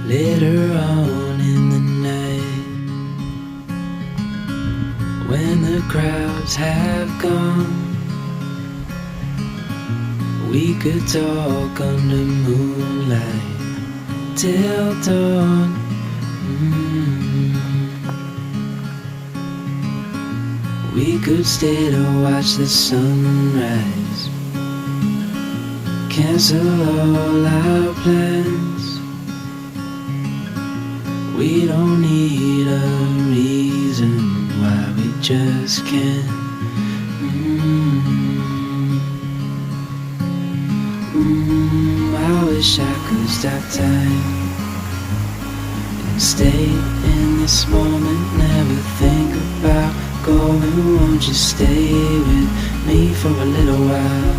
Later on in the night, when the crowds have gone, we could talk under moonlight till dawn. We could stay to watch the sunrise, cancel all our plans. We don't need a reason why we just can't. I wish I could stop time and stay in this moment, never think about going. Won't you stay with me for a little while?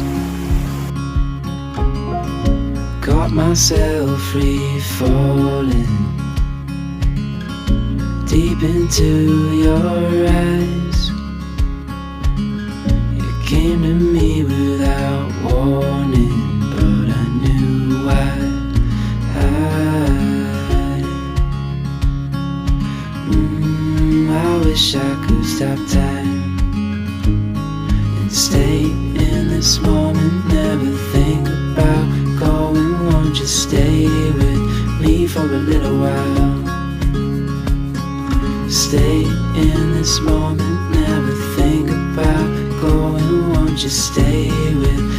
Caught myself free falling deep into your eyes. You came to me without warning, but I knew why. I wish I could stop time and stay in this moment, never think about going. Won't you stay with me for a little while? Stay in this moment, never think about going. Won't you stay with